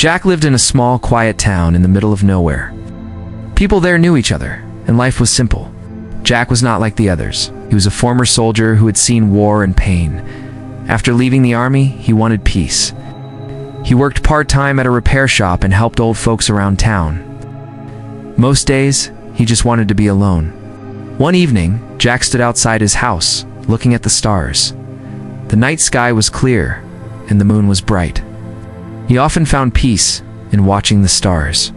Jack lived in a small, quiet town in the middle of nowhere. People there knew each other, and life was simple. Jack was not like the others. He was a former soldier who had seen war and pain. After leaving the army, he wanted peace. He worked part-time at a repair shop and helped old folks around town. Most days, he just wanted to be alone. One evening, Jack stood outside his house, looking at the stars. The night sky was clear, and the moon was bright. He often found peace in watching the stars.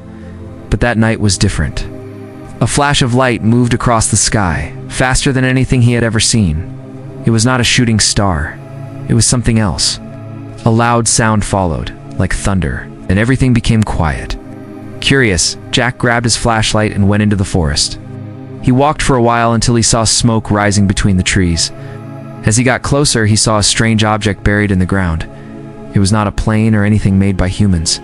But that night was different. A flash of light moved across the sky, faster than anything he had ever seen. It was not a shooting star. It was something else. A loud sound followed, like thunder, and everything became quiet. Curious, Jack grabbed his flashlight and went into the forest. He walked for a while until he saw smoke rising between the trees. As he got closer, he saw a strange object buried in the ground. It was not a plane or anything made by humans.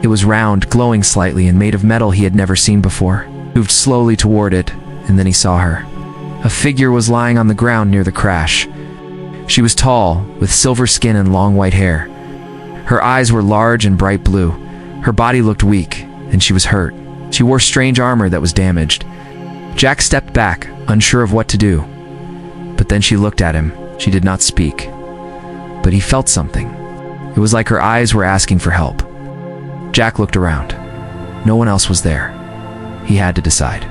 It was round, glowing slightly, and made of metal he had never seen before. He moved slowly toward it, and then he saw her. A figure was lying on the ground near the crash. She was tall, with silver skin and long white hair. Her eyes were large and bright blue. Her body looked weak, and she was hurt. She wore strange armor that was damaged. Jack stepped back, unsure of what to do. But then she looked at him. She did not speak. But he felt something. It was like her eyes were asking for help. Jack looked around. No one else was there. He had to decide.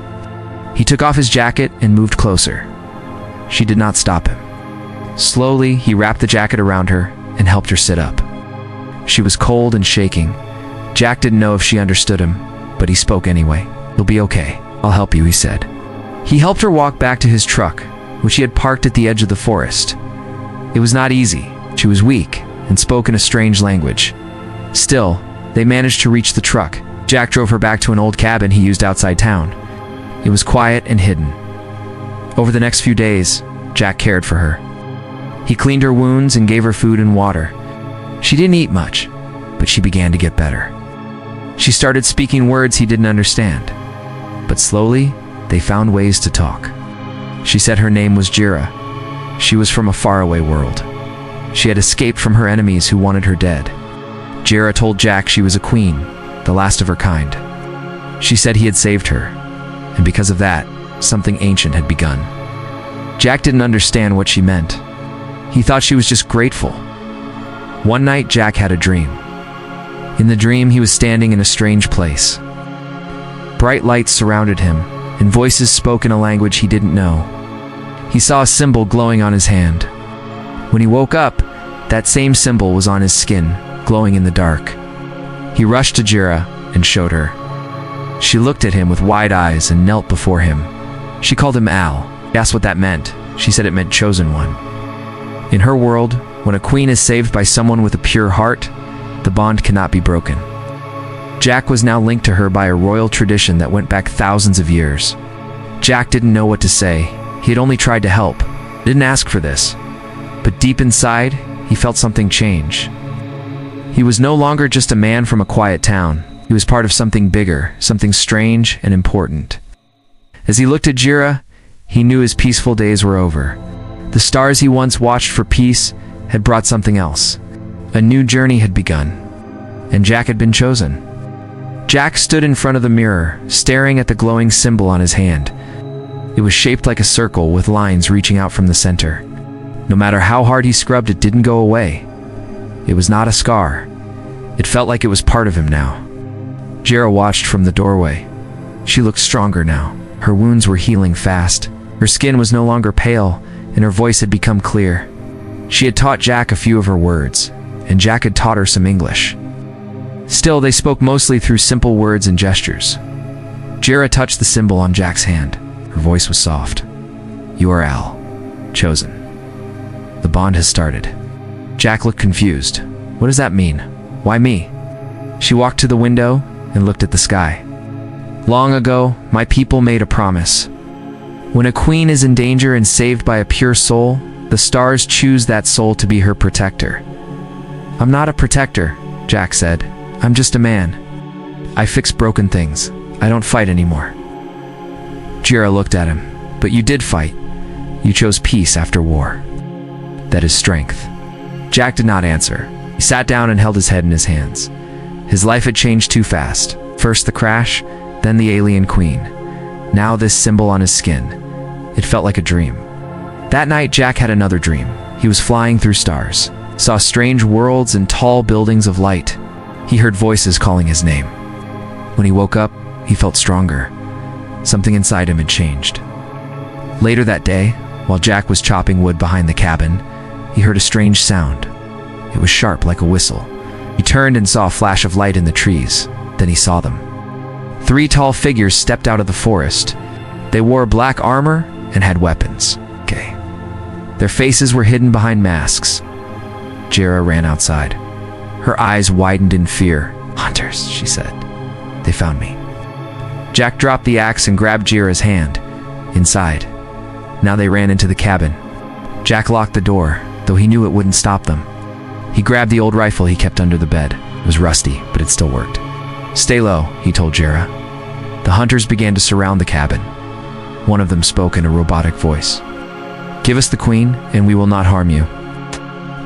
He took off his jacket and moved closer. She did not stop him. Slowly, he wrapped the jacket around her and helped her sit up. She was cold and shaking. Jack didn't know if she understood him, but he spoke anyway. "You'll be okay. I'll help you," he said. He helped her walk back to his truck, which he had parked at the edge of the forest. It was not easy. She was weak and spoke in a strange language. Still, they managed to reach the truck. Jack drove her back to an old cabin he used outside town. It was quiet and hidden. Over the next few days, Jack cared for her. He cleaned her wounds and gave her food and water. She didn't eat much, but she began to get better. She started speaking words he didn't understand. But slowly, they found ways to talk. She said her name was Jira. She was from a faraway world. She had escaped from her enemies who wanted her dead. Jira told Jack she was a queen, the last of her kind. She said he had saved her, and because of that, something ancient had begun. Jack didn't understand what she meant. He thought she was just grateful. One night, Jack had a dream. In the dream, he was standing in a strange place. Bright lights surrounded him, and voices spoke in a language he didn't know. He saw a symbol glowing on his hand. When he woke up, that same symbol was on his skin, glowing in the dark. He rushed to Jira and showed her. She looked at him with wide eyes and knelt before him. She called him Al. He asked what that meant. She said it meant chosen one. In her world, when a queen is saved by someone with a pure heart, the bond cannot be broken. Jack was now linked to her by a royal tradition that went back thousands of years. Jack didn't know what to say. He had only tried to help. Didn't ask for this. But deep inside, he felt something change. He was no longer just a man from a quiet town. He was part of something bigger, something strange and important. As he looked at Jira, he knew his peaceful days were over. The stars he once watched for peace had brought something else. A new journey had begun, and Jack had been chosen. Jack stood in front of the mirror, staring at the glowing symbol on his hand. It was shaped like a circle with lines reaching out from the center. No matter how hard he scrubbed, it didn't go away. It was not a scar. It felt like it was part of him now. Jira watched from the doorway. She looked stronger now. Her wounds were healing fast. Her skin was no longer pale, and her voice had become clear. She had taught Jack a few of her words, and Jack had taught her some English. Still, they spoke mostly through simple words and gestures. Jira touched the symbol on Jack's hand. Her voice was soft. "You are Al. Chosen. The bond has started." Jack looked confused. "What does that mean? Why me?" She walked to the window and looked at the sky. "Long ago, my people made a promise. When a queen is in danger and saved by a pure soul, the stars choose that soul to be her protector." "I'm not a protector," Jack said. "I'm just a man. I fix broken things. I don't fight anymore." Jira looked at him. "But you did fight. You chose peace after war. That is strength." Jack did not answer. He sat down and held his head in his hands. His life had changed too fast. First the crash, then the alien queen. Now this symbol on his skin. It felt like a dream. That night, Jack had another dream. He was flying through stars, saw strange worlds and tall buildings of light. He heard voices calling his name. When he woke up, he felt stronger. Something inside him had changed. Later that day, while Jack was chopping wood behind the cabin, he heard a strange sound. It was sharp like a whistle. He turned and saw a flash of light in the trees. Then he saw them. 3 tall figures stepped out of the forest. They wore black armor and had weapons. Their faces were hidden behind masks. Jira ran outside. Her eyes widened in fear. "Hunters," she said. "They found me." Jack dropped the axe and grabbed Jira's hand. Inside. Now they ran into the cabin. Jack locked the door, though he knew it wouldn't stop them. He grabbed the old rifle he kept under the bed. It was rusty, but it still worked. "Stay low," he told Jira. The hunters began to surround the cabin. One of them spoke in a robotic voice. "Give us the queen, and we will not harm you."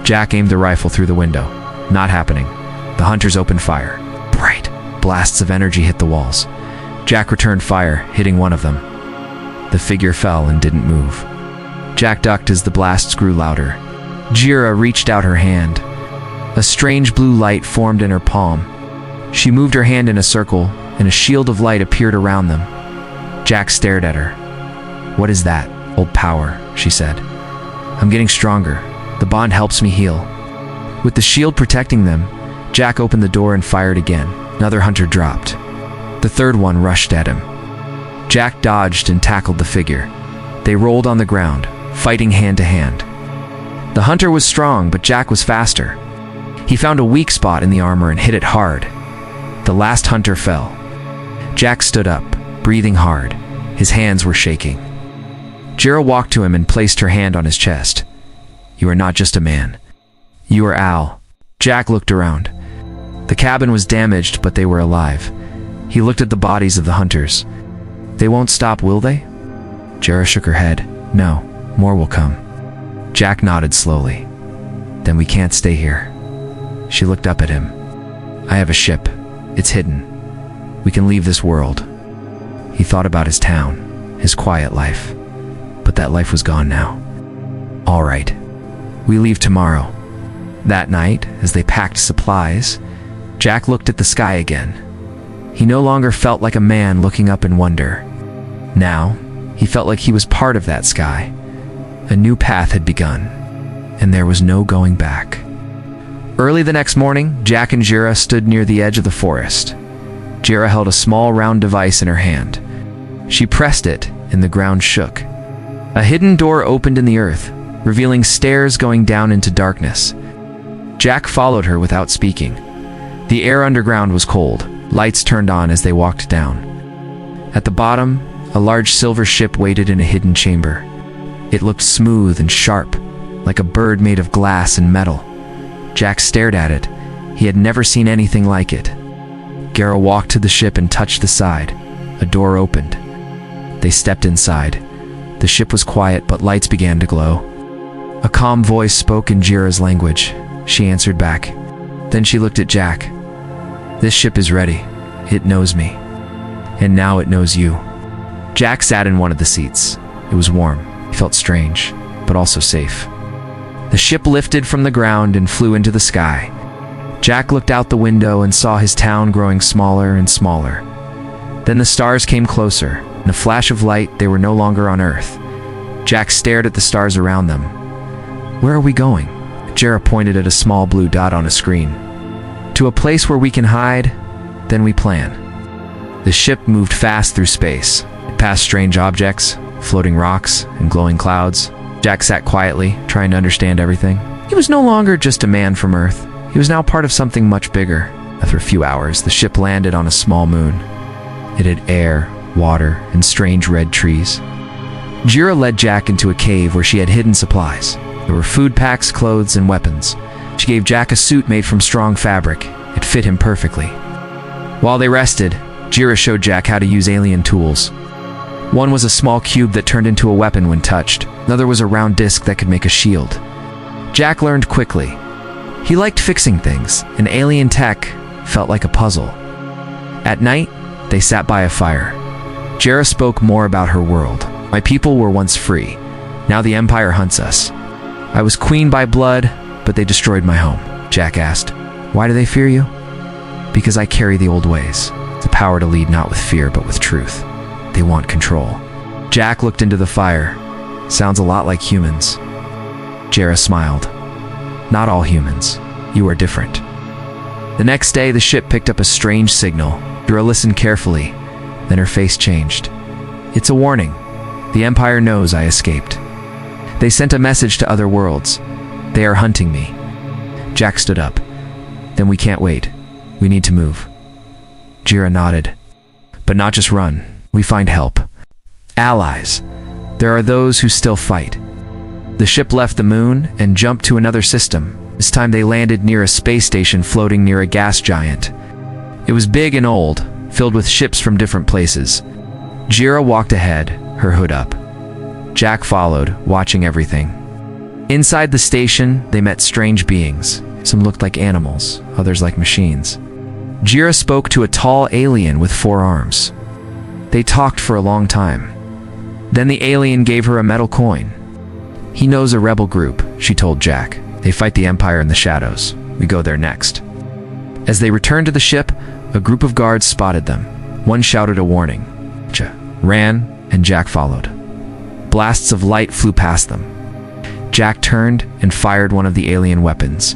Jack aimed the rifle through the window. Not happening. The hunters opened fire. Bright blasts of energy hit the walls. Jack returned fire, hitting one of them. The figure fell and didn't move. Jack ducked as the blasts grew louder. Jira reached out her hand. A strange blue light formed in her palm. She moved her hand in a circle, and a shield of light appeared around them. Jack stared at her. "What is that?" "Old power," she said. "I'm getting stronger. The bond helps me heal." With the shield protecting them, Jack opened the door and fired again. Another hunter dropped. The third one rushed at him. Jack dodged and tackled the figure. They rolled on the ground, fighting hand to hand. The hunter was strong, but Jack was faster. He found a weak spot in the armor and hit it hard. The last hunter fell. Jack stood up, breathing hard. His hands were shaking. Jira walked to him and placed her hand on his chest. "You are not just a man. You are Al." Jack looked around. The cabin was damaged, but they were alive. He looked at the bodies of the hunters. "They won't stop, will they?" Jira shook her head. "No, more will come." Jack nodded slowly. "Then we can't stay here." She looked up at him. "I have a ship. It's hidden. We can leave this world." He thought about his town, his quiet life. But that life was gone now. "All right. We leave tomorrow." That night, as they packed supplies, Jack looked at the sky again. He no longer felt like a man looking up in wonder. Now, he felt like he was part of that sky. A new path had begun, and there was no going back. Early the next morning, Jack and Jira stood near the edge of the forest. Jira held a small round device in her hand. She pressed it, and the ground shook. A hidden door opened in the earth, revealing stairs going down into darkness. Jack followed her without speaking. The air underground was cold. Lights turned on as they walked down. At the bottom, a large silver ship waited in a hidden chamber. It looked smooth and sharp, like a bird made of glass and metal. Jack stared at it. He had never seen anything like it. Garrow walked to the ship and touched the side. A door opened. They stepped inside. The ship was quiet, but lights began to glow. A calm voice spoke in Jira's language. She answered back. Then she looked at Jack. "This ship is ready. It knows me. And now it knows you." Jack sat in one of the seats. It was warm. He felt strange, but also safe. The ship lifted from the ground and flew into the sky. Jack looked out the window and saw his town growing smaller and smaller. Then the stars came closer. In a flash of light, they were no longer on Earth. Jack stared at the stars around them. "Where are we going?" Jira pointed at a small blue dot on a screen. "To a place where we can hide, then we plan." The ship moved fast through space. It passed strange objects, floating rocks, and glowing clouds. Jack sat quietly, trying to understand everything. He was no longer just a man from Earth. He was now part of something much bigger. After a few hours, the ship landed on a small moon. It had air, water, and strange red trees. Jira led Jack into a cave where she had hidden supplies. There were food packs, clothes, and weapons. She gave Jack a suit made from strong fabric. It fit him perfectly. While they rested, Jira showed Jack how to use alien tools. One was a small cube that turned into a weapon when touched. Another was a round disc that could make a shield. Jack learned quickly. He liked fixing things, and alien tech felt like a puzzle. At night, they sat by a fire. Jera spoke more about her world. My people were once free. Now the Empire hunts us. I was queen by blood, but they destroyed my home. Jack asked, "Why do they fear you?" "Because I carry the old ways. The power to lead not with fear, but with truth. They want control." Jack looked into the fire. "Sounds a lot like humans." Jera smiled. "Not all humans. You are different." The next day, the ship picked up a strange signal. Jera listened carefully. Then her face changed. "It's a warning. The Empire knows I escaped. They sent a message to other worlds. They are hunting me." Jack stood up. "Then we can't wait. We need to move." Jera nodded. "But not just run. We find help. Allies. There are those who still fight." The ship left the moon and jumped to another system. This time they landed near a space station floating near a gas giant. It was big and old, filled with ships from different places. Jera walked ahead, her hood up. Jack followed, watching everything. Inside the station, they met strange beings. Some looked like animals, others like machines. Jera spoke to a tall alien with 4 arms. They talked for a long time. Then the alien gave her a metal coin. "He knows a rebel group," she told Jack. "They fight the Empire in the shadows. We go there next." As they returned to the ship, a group of guards spotted them. One shouted a warning. Ran, and Jack followed. Blasts of light flew past them. Jack turned and fired one of the alien weapons.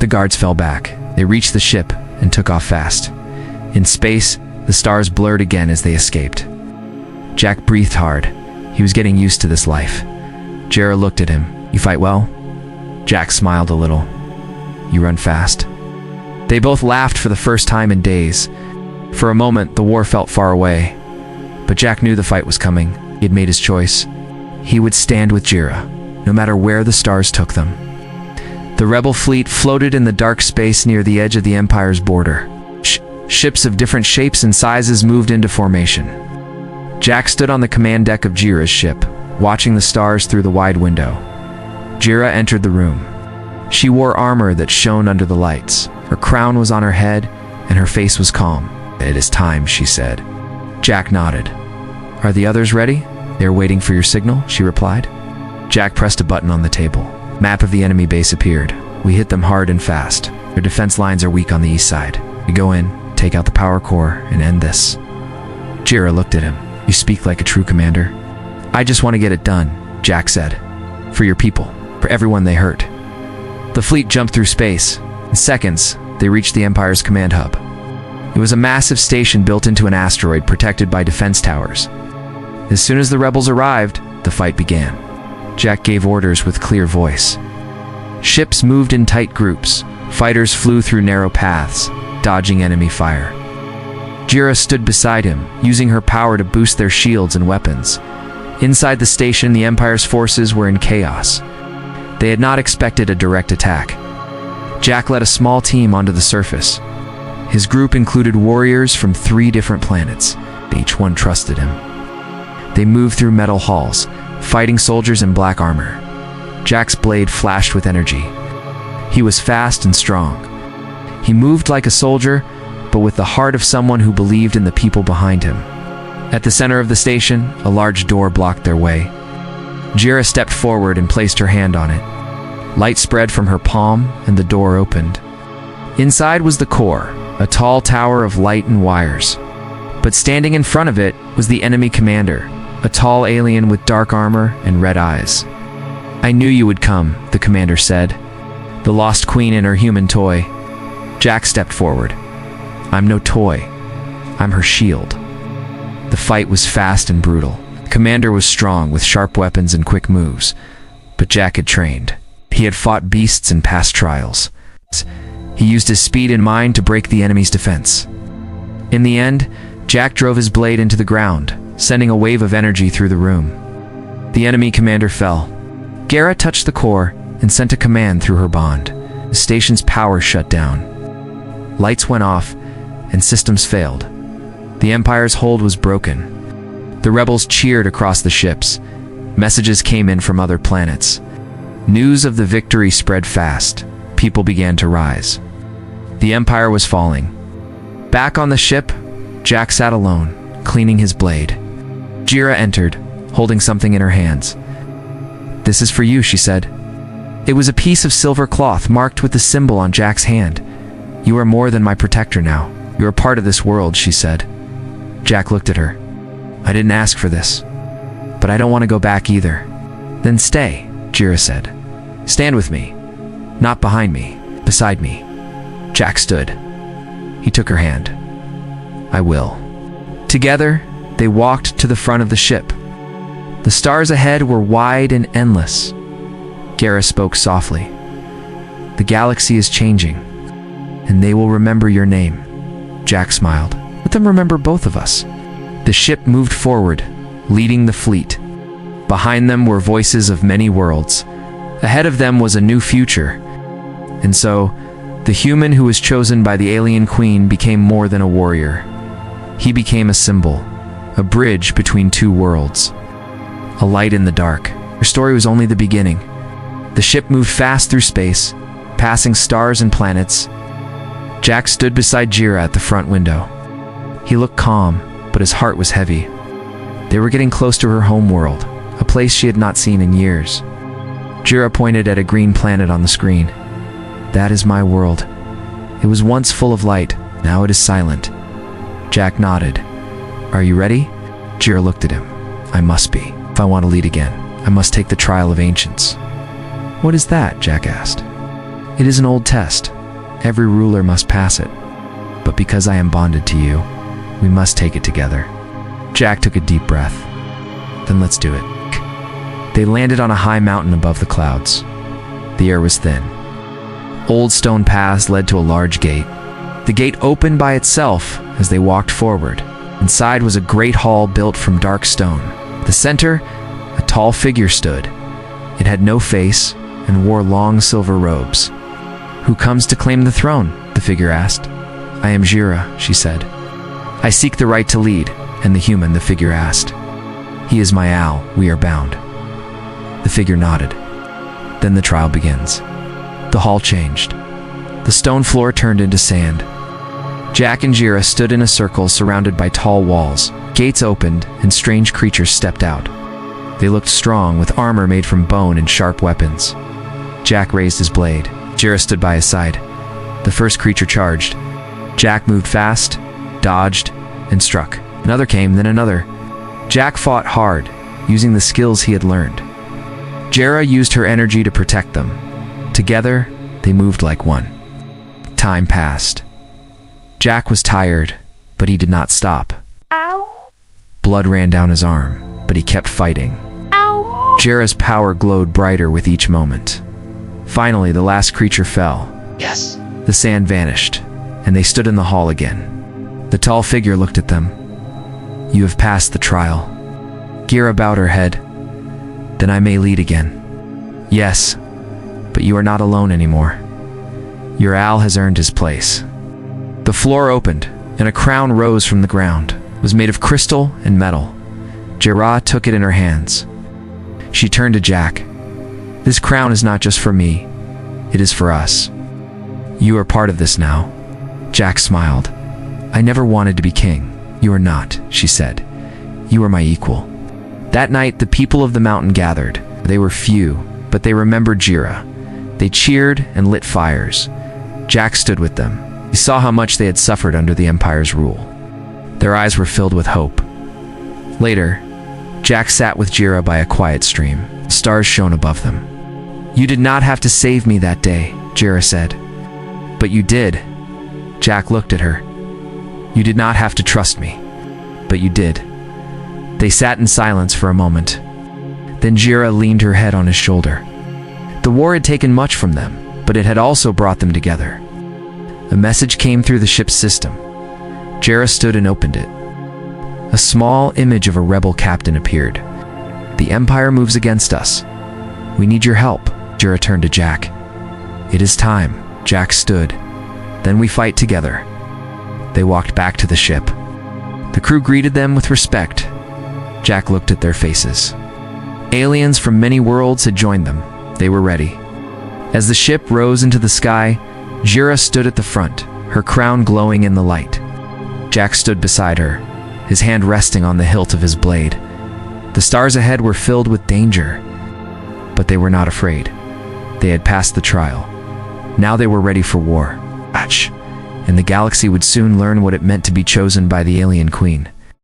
The guards fell back. They reached the ship and took off fast. In space, the stars blurred again as they escaped. Jack breathed hard. He was getting used to this life. Jera looked at him. "You fight well?" Jack smiled a little. "You run fast." They both laughed for the first time in days. For a moment, the war felt far away. But Jack knew the fight was coming. He had made his choice. He would stand with Jera, no matter where the stars took them. The rebel fleet floated in the dark space near the edge of the Empire's border. Ships of different shapes and sizes moved into formation. Jack stood on the command deck of Jera's ship, watching the stars through the wide window. Jera entered the room. She wore armor that shone under the lights. Her crown was on her head, and her face was calm. "It is time," she said. Jack nodded. "Are the others ready?" "They are waiting for your signal," she replied. Jack pressed a button on the table. Map of the enemy base appeared. "We hit them hard and fast. Their defense lines are weak on the east side. We go in, take out the power core, and end this." Jera looked at him. "You speak like a true commander." "I just want to get it done," Jack said. "For your people, for everyone they hurt." The fleet jumped through space. In seconds, they reached the Empire's command hub. It was a massive station built into an asteroid protected by defense towers. As soon as the rebels arrived, the fight began. Jack gave orders with clear voice. Ships moved in tight groups. Fighters flew through narrow paths, dodging enemy fire. Jera stood beside him, using her power to boost their shields and weapons. Inside the station, the Empire's forces were in chaos. They had not expected a direct attack. Jack led a small team onto the surface. His group included warriors from 3 different planets. Each one trusted him. They moved through metal halls, fighting soldiers in black armor. Jack's blade flashed with energy. He was fast and strong. He moved like a soldier, but with the heart of someone who believed in the people behind him. At the center of the station, a large door blocked their way. Jera stepped forward and placed her hand on it. Light spread from her palm, and the door opened. Inside was the core, a tall tower of light and wires. But standing in front of it was the enemy commander, a tall alien with dark armor and red eyes. "I knew you would come," the commander said. "The lost queen and her human toy." Jack stepped forward. "I'm no toy. I'm her shield." The fight was fast and brutal. The commander was strong with sharp weapons and quick moves, but Jack had trained. He had fought beasts in past trials. He used his speed and mind to break the enemy's defense. In the end, Jack drove his blade into the ground, sending a wave of energy through the room. The enemy commander fell. Jera touched the core and sent a command through her bond. The station's power shut down. Lights went off, and systems failed. The Empire's hold was broken. The rebels cheered across the ships. Messages came in from other planets. News of the victory spread fast. People began to rise. The Empire was falling, Back on the ship, Jack sat alone, cleaning his blade. Jira entered, holding something in her hands. "This is for you," she said. It was a piece of silver cloth marked with the symbol on Jack's hand. "You are more than my protector now. You are part of this world," she said. Jack looked at her. "I didn't ask for this, but I don't want to go back either." "Then stay," Jira said. "Stand with me. Not behind me, beside me." Jack stood. He took her hand. "I will." Together, they walked to the front of the ship. The stars ahead were wide and endless. Gara spoke softly. "The galaxy is changing, and they will remember your name." Jack smiled. "Let them remember both of us." The ship moved forward, leading the fleet. Behind them were voices of many worlds. Ahead of them was a new future. And so, the human who was chosen by the alien queen became more than a warrior. He became a symbol, a bridge between two worlds. A light in the dark. Her story was only the beginning. The ship moved fast through space, passing stars and planets. Jack stood beside Jira at the front window. He looked calm, but his heart was heavy. They were getting close to her home world, a place she had not seen in years. Jira pointed at a green planet on the screen. "That is my world. It was once full of light, now it is silent." Jack nodded. "Are you ready?" Jira looked at him. "I must be. If I want to lead again, I must take the trial of ancients." "What is that?" Jack asked. "It is an old test. Every ruler must pass it. But because I am bonded to you, we must take it together." Jack took a deep breath. "Then let's do it." They landed on a high mountain above the clouds. The air was thin. Old stone paths led to a large gate. The gate opened by itself as they walked forward. Inside was a great hall built from dark stone. At the center, a tall figure stood. It had no face and wore long silver robes. "Who comes to claim the throne?" the figure asked. "I am Jira," she said. "I seek the right to lead." "And the human?" the figure asked. "He is my al. We are bound." The figure nodded. Then the trial begins. The hall changed. The stone floor turned into sand. Jack and Jira stood in a circle surrounded by tall walls. Gates opened, and strange creatures stepped out. They looked strong, with armor made from bone and sharp weapons. Jack raised his blade. Jira stood by his side. The first creature charged. Jack moved fast, dodged, and struck. Another came, then another. Jack fought hard, using the skills he had learned. Jira used her energy to protect them. Together, they moved like one. Time passed. Jack was tired, but he did not stop. Ow! Blood ran down his arm, but he kept fighting. Ow! Jira's power glowed brighter with each moment. Finally, the last creature fell. Yes. The sand vanished, and they stood in the hall again. The tall figure looked at them. "You have passed the trial." Jira bowed her head. "Then I may lead again." "Yes, but you are not alone anymore. Your al has earned his place." The floor opened, and a crown rose from the ground. It was made of crystal and metal. Jira took it in her hands. She turned to Jack. "This crown is not just for me. It is for us. You are part of this now." Jack smiled. "I never wanted to be king." "You are not," she said. "You are my equal." That night, the people of the mountain gathered. They were few, but they remembered Jira. They cheered and lit fires. Jack stood with them. He saw how much they had suffered under the Empire's rule. Their eyes were filled with hope. Later, Jack sat with Jira by a quiet stream. Stars shone above them. "You did not have to save me that day," Jira said. "But you did." Jack looked at her. "You did not have to trust me, but you did." They sat in silence for a moment. Then Jira leaned her head on his shoulder. The war had taken much from them, but it had also brought them together. A message came through the ship's system. Jira stood and opened it. A small image of a rebel captain appeared. "The Empire moves against us. We need your help." Jira turned to Jack. "It is time." Jack stood. "Then we fight together." They walked back to the ship. The crew greeted them with respect. Jack looked at their faces. Aliens from many worlds had joined them. They were ready. As the ship rose into the sky, Jira stood at the front, her crown glowing in the light. Jack stood beside her, his hand resting on the hilt of his blade. The stars ahead were filled with danger, but they were not afraid. They had passed the trial. Now they were ready for war. And the galaxy would soon learn what it meant to be chosen by the alien queen.